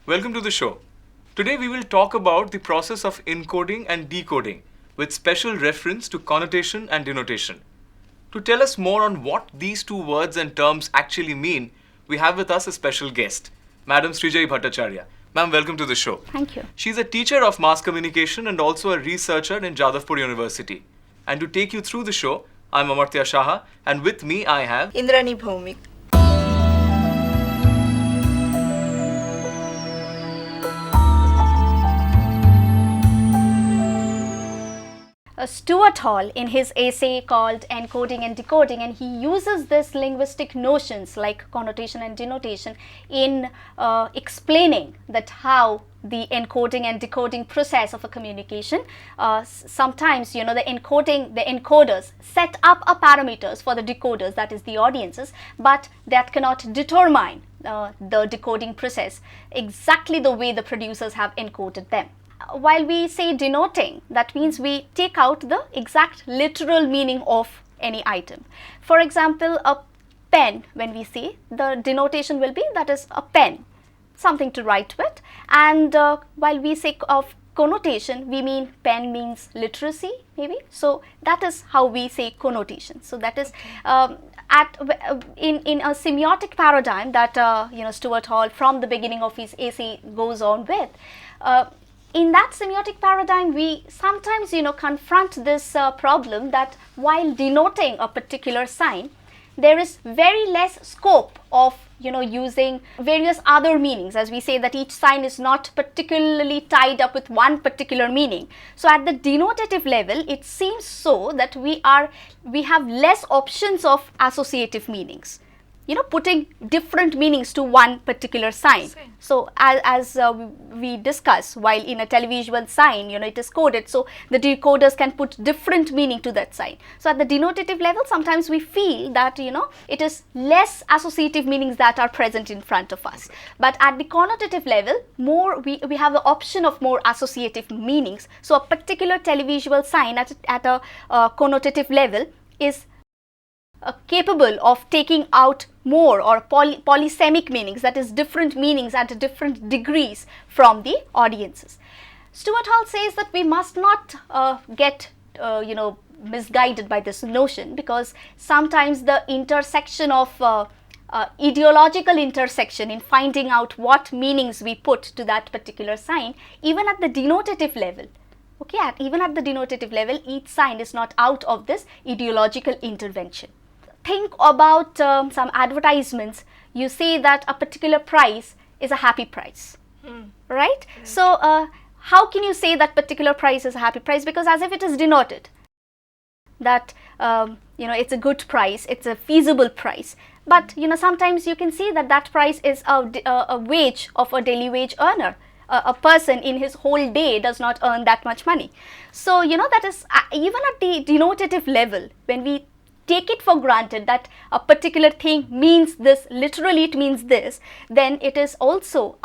Welcome to the show. Today we will talk about the process of encoding and decoding with special reference to connotation and denotation. To tell us more on what these two words and terms actually mean, we have with us a special guest, Madam Srijayi Bhattacharya. Ma'am, welcome to the show. Thank you. She's a teacher of mass communication and also a researcher in Jadavpur University. And to take you through the show, I'm Amartya Shaha, and with me I have Indrani Bhaumik. Stuart Hall in his essay called Encoding and Decoding, and he uses this linguistic notions like connotation and denotation in explaining that how the encoding and decoding process of a communication, sometimes the encoders set up a parameters for the decoders, that is the audiences, but that cannot determine the decoding process exactly the way the producers have encoded them. While we say denoting, that means we take out the exact literal meaning of any item. For example, a pen, when we say, the denotation will be that is a pen, something to write with. And while we say of connotation, we mean pen means literacy, maybe. So that is how we say connotation. So that is in a semiotic paradigm that Stuart Hall from the beginning of his essay goes on with. In that semiotic paradigm, we sometimes confront this problem that while denoting a particular sign, there is very less scope of using various other meanings, as we say that each sign is not particularly tied up with one particular meaning. So at the denotative level, it seems so that we have less options of associative meanings, putting different meanings to one particular sign. So as we discuss, while in a televisual sign, it is coded, so the decoders can put different meaning to that sign. So at the denotative level, sometimes we feel that, it is less associative meanings that are present in front of us. But at the connotative level, we have the option of more associative meanings. So a particular televisual sign at a connotative level is capable of taking out more or polysemic meanings, that is different meanings at different degrees from the audiences. Stuart Hall says that we must not get misguided by this notion, because sometimes the intersection of ideological intersection in finding out what meanings we put to that particular sign, even at the denotative level, even at the denotative level, each sign is not out of this ideological intervention. Think about some advertisements. You say that a particular price is a happy price, right? So how can you say that particular price is a happy price? Because as if it is denoted that it's a good price, it's a feasible price. But sometimes you can see that price is a wage of a daily wage earner. A person in his whole day does not earn that much money. So that is even at the denotative level, when we take it for granted that a particular thing means this, literally it means this, then it is also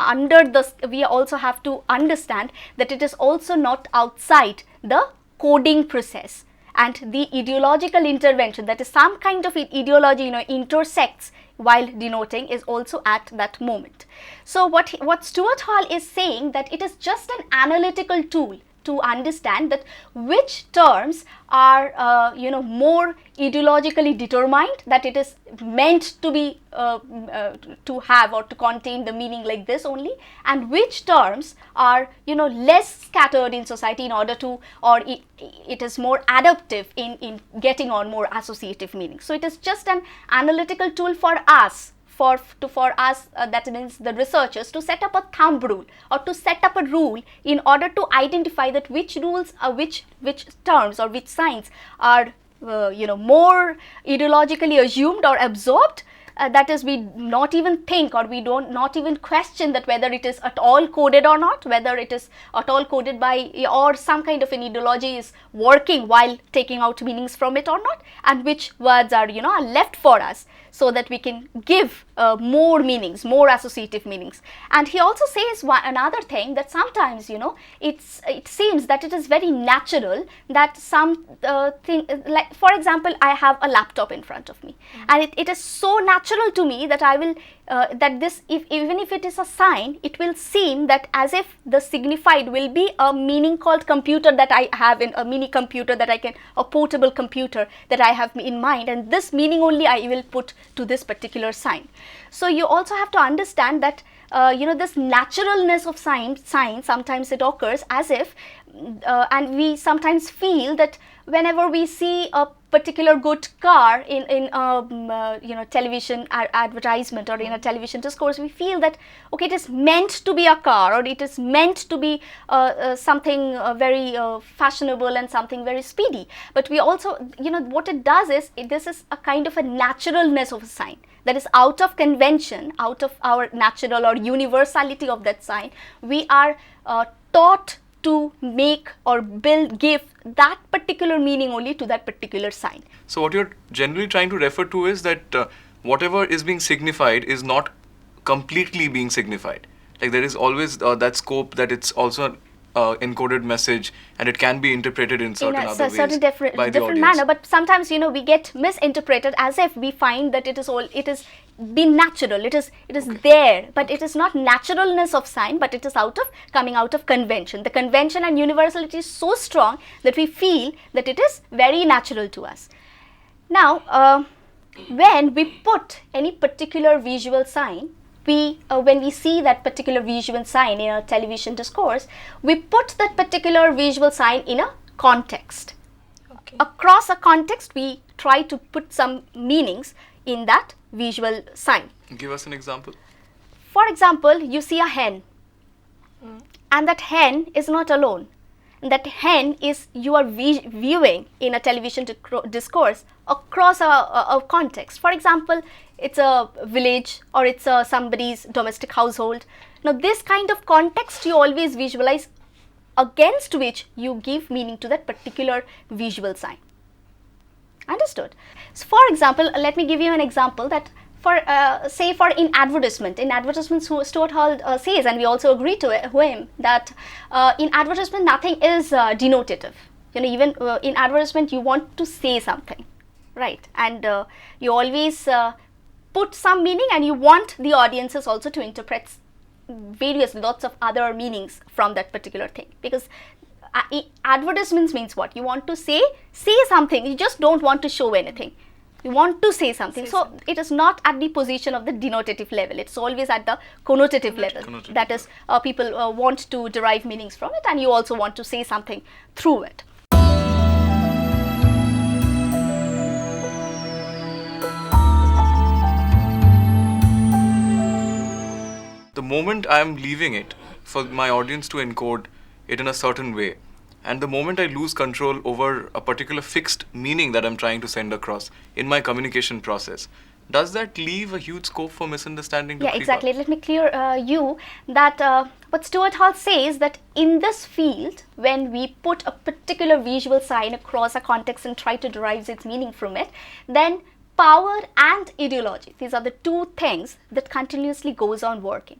we also have to understand that it is also not outside the coding process, and the ideological intervention, that is some kind of ideology intersects while denoting, is also at that moment. So what Stuart Hall is saying, that it is just an analytical tool to understand that which terms are more ideologically determined, that it is meant to be to have or to contain the meaning like this only, and which terms are less scattered in society in order to, or it is more adaptive in getting on more associative meaning. So it is just an analytical tool for us, for us, that means the researchers, to set up a thumb rule or to set up a rule in order to identify that which rules, which terms or which signs are more ideologically assumed or absorbed, that is, we not even think, or we not even question that whether it is at all coded or not, whether it is at all coded by, or some kind of an ideology is working while taking out meanings from it or not, and which words are are left for us so that we can give more meanings, more associative meanings. And he also says another thing, that sometimes it seems that it is very natural that some thing, like for example, I have a laptop in front of me, and it is so natural to me that I will that this, even if it is a sign, it will seem that as if the signified will be a meaning called computer that I have in a mini computer that I can, a portable computer that I have in mind, and this meaning only I will put to this particular sign. So you also have to understand that this naturalness of sign sometimes it occurs as if, and we sometimes feel that whenever we see a particular good car in television advertisement or in a television discourse, we feel that okay, it is meant to be a car, or it is meant to be something very fashionable and something very speedy. But we also, what it does is, this is a kind of a naturalness of a sign that is out of convention, out of our natural or universality of that sign. We are taught to make or give that particular meaning only to that particular sign. So what you're generally trying to refer to is that whatever is being signified is not completely being signified. Like there is always that scope that it's also encoded message, and it can be interpreted in certain other ways by the different manner. But sometimes we get misinterpreted as if we find that it is been natural, it is there, but it is not naturalness of sign, but it is coming out of convention. The convention and universality is so strong that we feel that it is very natural to us. Now when we put any particular visual sign, when we see that particular visual sign in a television discourse, we put that particular visual sign in a context. Okay. Across a context, we try to put some meanings in that visual sign. Give us an example. For example, you see a hen, and that hen is not alone. That hen is, you are viewing in a television discourse across a context. For example, it's a village or it's somebody's domestic household. Now this kind of context you always visualize, against which you give meaning to that particular visual sign. Understood? So for example, let me give you an example that for in advertisements, Stuart Hall says, and we also agree to him, that in advertisement nothing is denotative. Even in advertisement you want to say something, right? And you always put some meaning, and you want the audiences also to interpret lots of other meanings from that particular thing, because advertisements means what? You want to say something, you just don't want to show anything. You want to say something. So it is not at the position of the denotative level, it's always at the connotative level. That is, people want to derive meanings from it, and you also want to say something through it. The moment I am leaving it for my audience to encode it in a certain way, and the moment I lose control over a particular fixed meaning that I'm trying to send across in my communication process, does that leave a huge scope for misunderstanding? Yeah, exactly. Let me clear you that what Stuart Hall says, that in this field, when we put a particular visual sign across a context and try to derive its meaning from it, then power and ideology, these are the two things that continuously goes on working.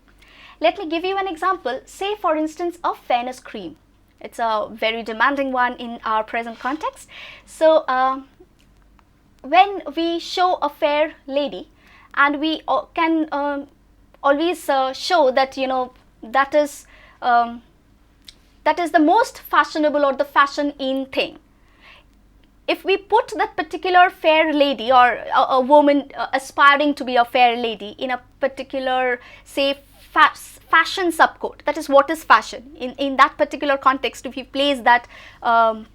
Let me give you an example. Say for instance a fairness cream. It's a very demanding one in our present context. So when we show a fair lady, and we can always show that that is the most fashionable or the fashion in thing. If we put that particular fair lady, or a woman aspiring to be a fair lady, in a particular, say, fashion subcode, that is what is fashion, in that particular context, if you place that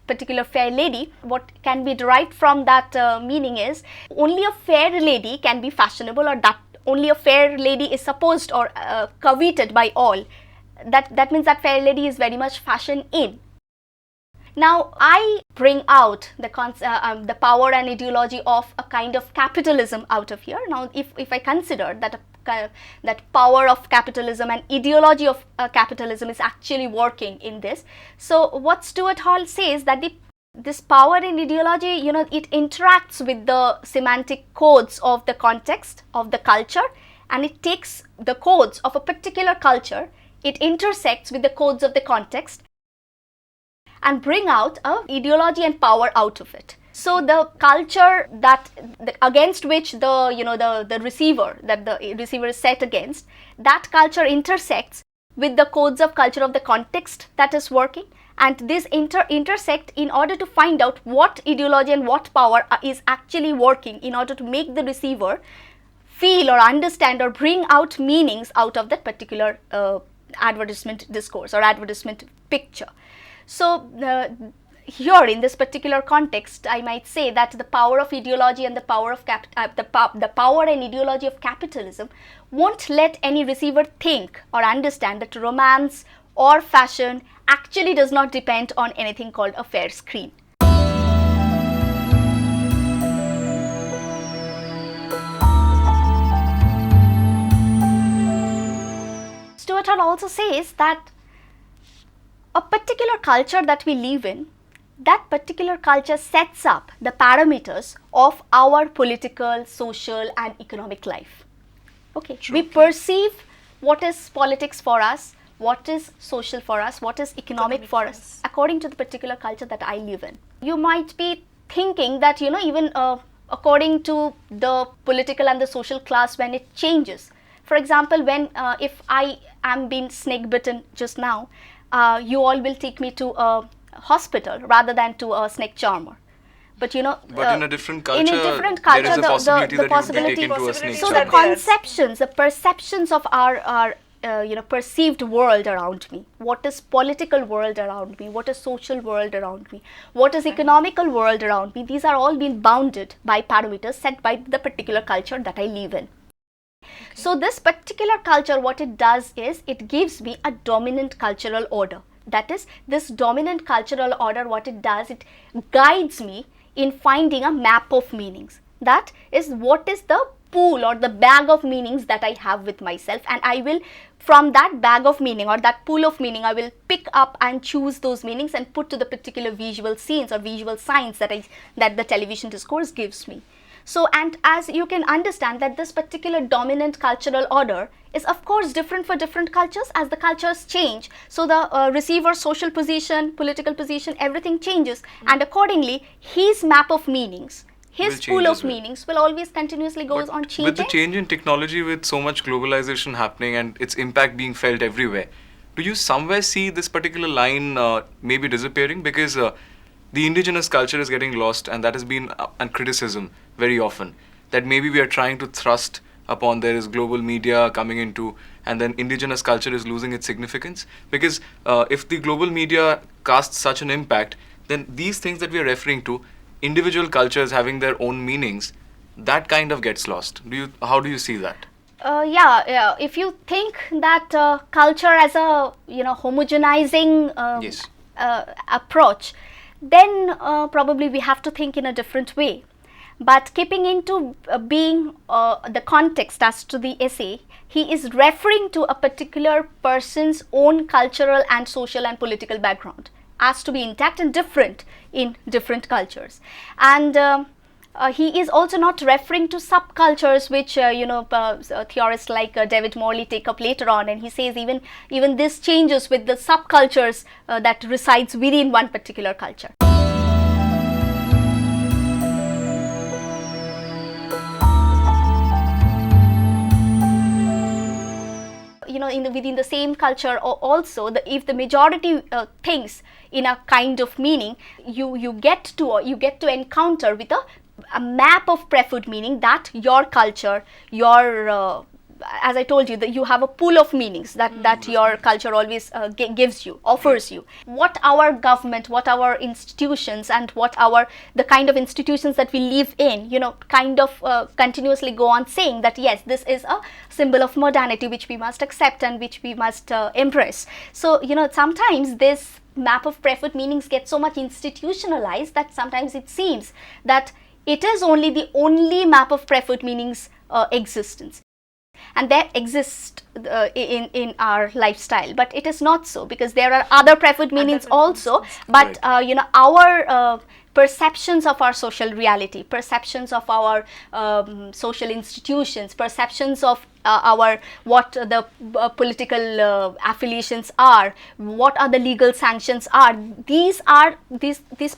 particular fair lady, what can be derived from that meaning is, only a fair lady can be fashionable, or that only a fair lady is supposed or coveted by all. That means that fair lady is very much fashion in. Now I bring out the power and ideology of a kind of capitalism out of here. Now if I consider that power of capitalism and ideology of capitalism is actually working in this, so what Stuart Hall says, that this power and ideology, it interacts with the semantic codes of the context of the culture, and it takes the codes of a particular culture, it intersects with the codes of the context, and bring out a ideology and power out of it. So the culture that against which the receiver is set against, that culture intersects with the codes of culture of the context that is working, and this intersect in order to find out what ideology and what power is actually working in order to make the receiver feel or understand or bring out meanings out of that particular advertisement discourse or advertisement picture. So here in this particular context, I might say that the power of ideology and the power of the power and ideology of capitalism won't let any receiver think or understand that romance or fashion actually does not depend on anything called a fair screen. Stuart Hall also says that a particular culture that we live in, that particular culture sets up the parameters of our political, social and economic life. Okay, True. We perceive what is politics for us, what is social for us, what is economic for us, according to the particular culture that I live in. You might be thinking that, even according to the political and the social class, when it changes. For example, when if I am being snake bitten just now, you all will take me to a hospital rather than to a snake charmer. But in a different culture, there is a possibility that you would be taken to a snake so charmer. the conceptions, the perceptions of our perceived world around me, what is political world around me, what is social world around me, what is economical world around me, these are all being bounded by parameters set by the particular culture that I live in. So this particular culture, what it does is it gives me a dominant cultural order. That is, this dominant cultural order, what it does, it guides me in finding a map of meanings. That is, what is the pool or the bag of meanings that I have with myself, and I will, from that bag of meaning or that pool of meaning, I will pick up and choose those meanings and put to the particular visual scenes or visual signs that the television discourse gives me. So, and as you can understand that this particular dominant cultural order is of course different for different cultures as the cultures change. So the receiver's social position, political position, everything changes, and accordingly his map of meanings, his pool of meanings will always continuously goes on changing. With the change in technology, with so much globalization happening and its impact being felt everywhere, do you somewhere see this particular line maybe disappearing? Because the indigenous culture is getting lost, and that has been a criticism very often, that maybe we are trying to thrust upon there is global media coming into, and then indigenous culture is losing its significance. Because if the global media casts such an impact, then these things that we are referring to, individual cultures having their own meanings, that kind of gets lost. How do you see that? Yeah. If you think that culture as a homogenizing Yes. approach, then probably we have to think in a different way. But keeping into being the context as to the essay, he is referring to a particular person's own cultural and social and political background as to be intact and different in different cultures. And he is also not referring to subcultures which theorists like David Morley take up later on, and he says even this changes with the subcultures that resides within one particular culture. Within the same culture, also if the majority thinks in a kind of meaning, you get to encounter with a map of preferred meaning that your culture, your as I told you, that you have a pool of meanings that your culture always gives you, offers you. What our government, what our institutions, and what the kind of institutions that we live in, kind of continuously go on saying that yes, this is a symbol of modernity which we must accept and which we must embrace. So sometimes this map of preferred meanings gets so much institutionalized that sometimes it seems that it is only the only map of preferred meanings existence. And that exists in our lifestyle, but it is not so, because there are other preferred meanings also. But our perceptions of our social reality, perceptions of our social institutions, perceptions of what the political affiliations are, what are the legal sanctions are. These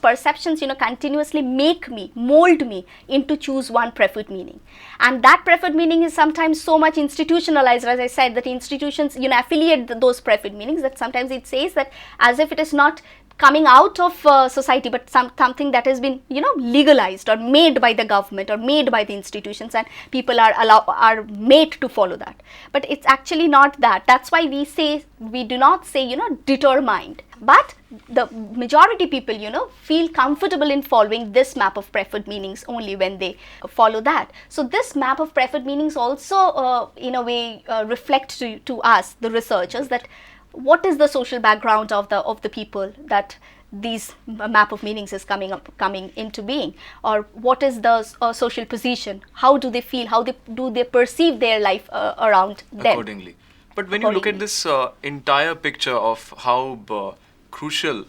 perceptions, continuously mold me into choose one preferred meaning, and that preferred meaning is sometimes so much institutionalized, as I said, that institutions affiliate those preferred meanings, that sometimes it says that as if it is not coming out of society, but something that has been legalized or made by the government or made by the institutions, and people are made to follow that. But it's actually not that. That's why we do not say determined, but the majority people feel comfortable in following this map of preferred meanings only when they follow that. So this map of preferred meanings also in a way reflect to us, the researchers, that what is the social background of the people that these map of meanings is coming into being, or what is the social position, how do they feel, how do they perceive their life around them accordingly. But when you look at this entire picture of how crucial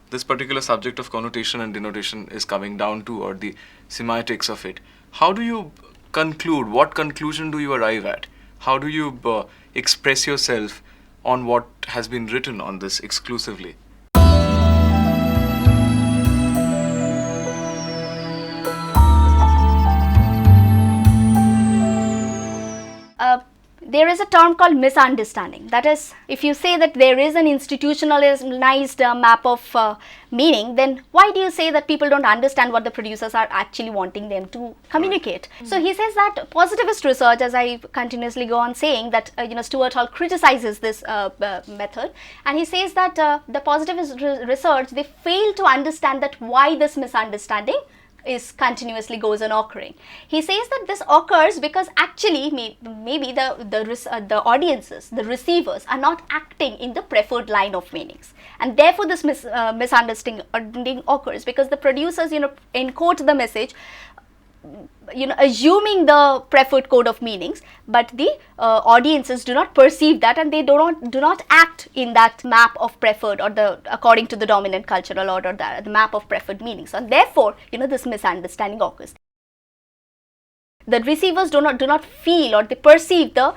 this particular subject of connotation and denotation is coming down to, or the semantics of it, how do you conclude, what conclusion do you arrive at, how do you express yourself on what has been written on this exclusively? There is a term called misunderstanding. That is, if you say that there is an institutionalized map of meaning, then why do you say that people don't understand what the producers are actually wanting them to communicate? Right. So he says that positivist research, as I continuously go on saying, that Stuart Hall criticizes this method, and he says that the positivist research, they fail to understand that why this misunderstanding is continuously goes on occurring. He says that this occurs because actually maybe the audiences, the receivers, are not acting in the preferred line of meanings, and therefore this misunderstanding occurs because the producers encode the message assuming the preferred code of meanings, but the audiences do not perceive that, and they do not act in that map of preferred, or according to the dominant cultural order, the map of preferred meanings, and therefore this misunderstanding occurs. The receivers do not feel or they perceive the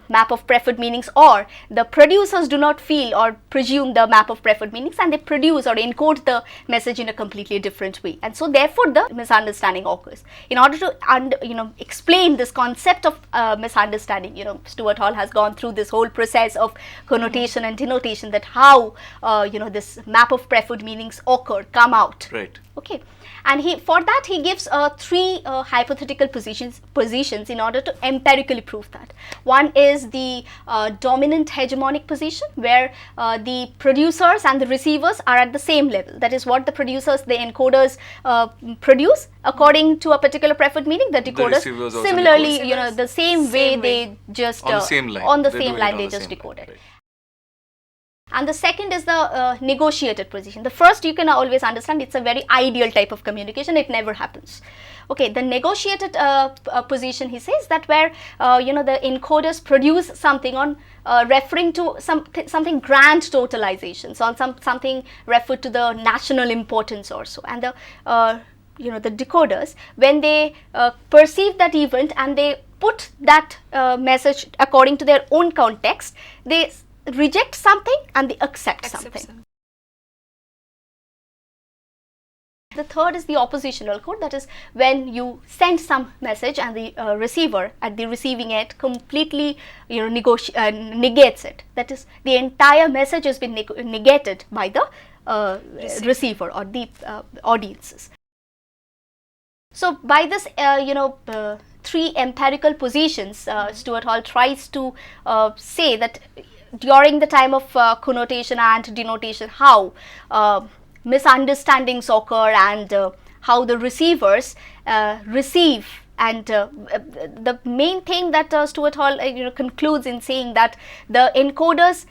map of preferred meanings, or the producers do not feel or presume the map of preferred meanings, and they produce or encode the message in a completely different way, and so therefore the misunderstanding occurs. In order to explain this concept of misunderstanding, Stuart Hall has gone through this whole process of connotation and denotation, that how this map of preferred meanings come out. Right. Okay. And for that he gives three hypothetical positions in order to empirically prove that. One is the dominant hegemonic position, where the producers and the receivers are at the same level. That is, what the producers, the encoders produce according to a particular preferred meaning, the decoders similarly, the same way they just on the same line they just decode it. Right. And the second is the negotiated position. The first you can always understand, it's a very ideal type of communication, it never happens. Okay, the negotiated position, he says, that where the encoders produce something on referring to something grand totalization, so on something referred to the national importance or so, and the decoders, when they perceive that event and they put that message according to their own context, they reject something and they accept something. The third is the oppositional code, that is when you send some message and the receiver at the receiving end completely negates it. That is, the entire message has been negated by the receiver or the audiences. So by this three empirical positions, Stuart Hall tries to say that during the time of connotation and denotation, how misunderstandings occur, and how the receivers receive, and the main thing that Stuart Hall concludes in saying that the encoders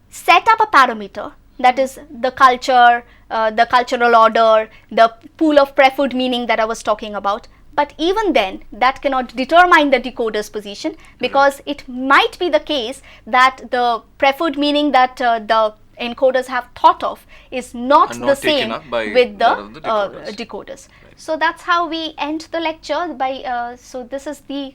set up a parameter, that is the culture, the cultural order, the pool of preferred meaning that I was talking about. But even then, that cannot determine the decoder's position, because it might be the case that the preferred meaning that the encoders have thought of is not And the not taken same up by with that of the the decoders. decoders. So that's how we end the lecture by, so this is the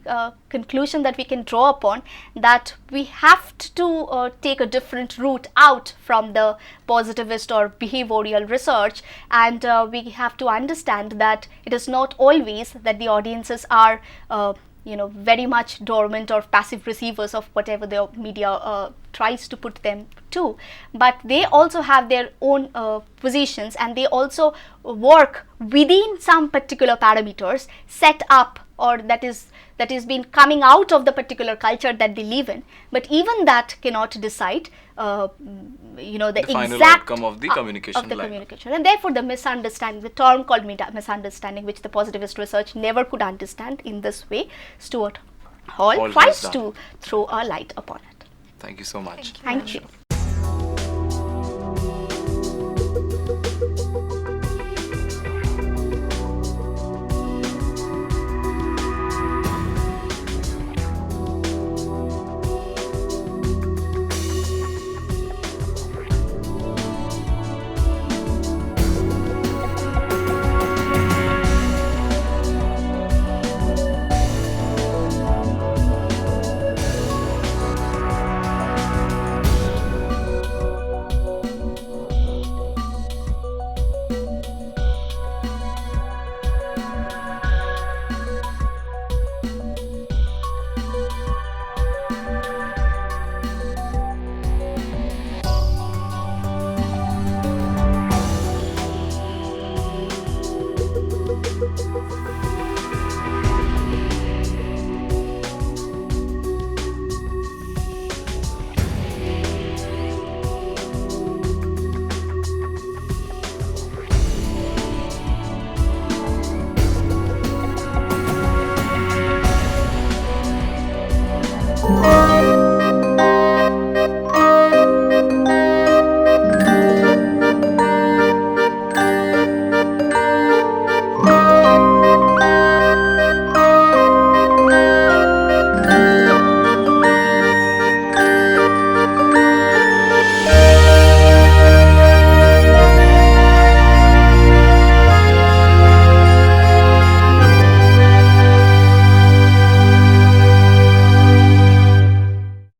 conclusion that we can draw upon, that we have to take a different route out from the positivist or behavioral research, and we have to understand that it is not always that the audiences are very much dormant or passive receivers of whatever the media tries to put them to, but they also have their own positions, and they also work within some particular parameters set up, or that is been coming out of the particular culture that they live in. But even that cannot decide the final exact outcome of the communication line. communication. And therefore the misunderstanding, the term called misunderstanding, which the positivist research never could understand in this way, Stuart Hall Hall has tries done. to throw a light upon it. Thank you so much. Thank you.